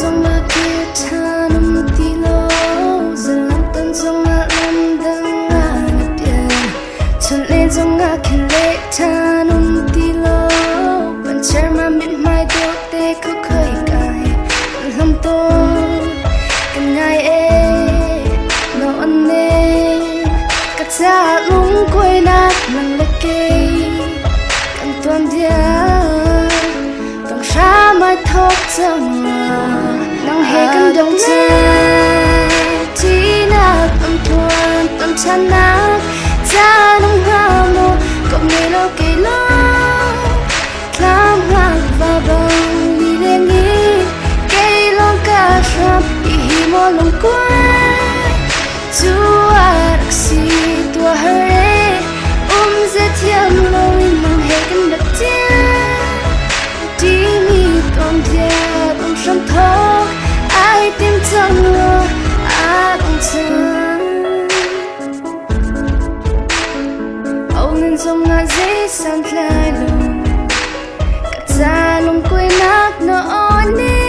Trong là kia ta nằm tì lô giờ làm tân trong là làm đằng ngã tiền cho nên trong ngã kia lệ ta nằm tì lô vẫn chơi mà biết mai đâu tê cứ khơi cài vẫn hâm tô cần ngày ê nó ăn nê cả cha lúng quay nát mình lệ kê cần tuần dia tổng xa mai thốt trong nang hegan dong cha tina tâm thuan tâm chan na cha nong ha mo kom ne lo ke lo klam ha va bang ni le ni ke lo ka sham I hi mo long kwa tu arak si tua hare ze thiam lo in nang hegan da tia đi mi tom dia tom sham tho ai tim trong lo a bang chân âu nên trong ngã dễ sang lại lo cả cha lòng quên nát nó on đi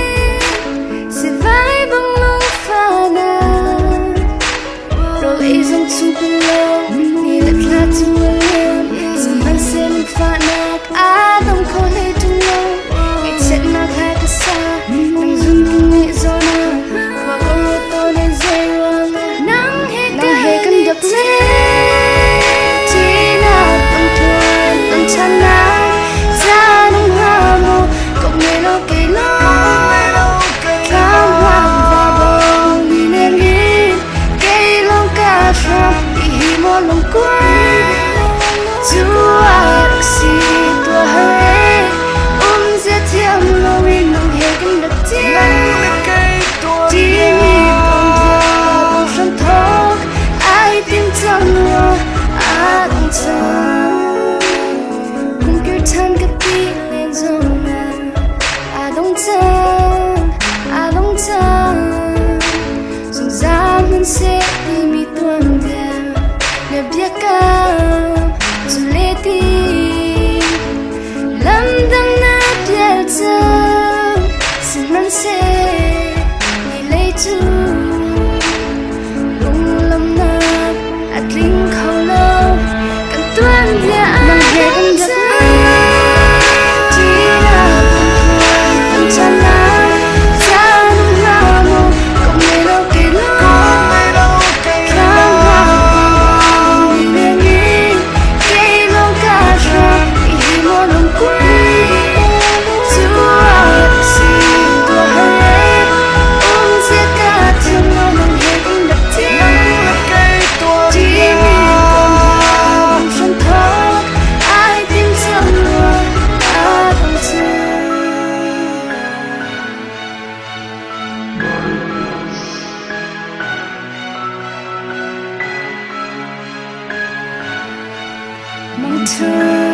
sẽ vai băng lung pha na rồi ấy trong chung bên lo ni lật la chung lên dần ban xem pha na a đông khó lệ chung lo ngày chết na khai cả xa nang dung kinh nghệ do na khoa ô tô nên dây ruang nang he cần đập lệ chỉ na tâm thuần tâm chan na cha nong hoa mô cộng nghệ lo kê lo khám hoa và bông đi nên đi cây long ca sham I hi mo long quay tu arak si tua hare ze thiam lo in nang he kan da tia đi mi tom dia bang sham tho ai tim trong lo a dong cha cùng kêu than cái ti lên dòng na a dong cha song za mình sẽ đi mi tuan dia ne bia ka zu le ti lam dang na piel cha sin man se ni lei tu lung lam na at ling khâu lo kan tuan dia nang he kan da ti na tâm chan na cha nong na mo kom ne lo ke lo kham hoa ni le ni ke lo ka sham I hi mo long quay tu arak si tua hare ze ka thiam lo nang he kan da tia đi mi tom dia bang sham tho ai tim trong lo a dong cha mong thương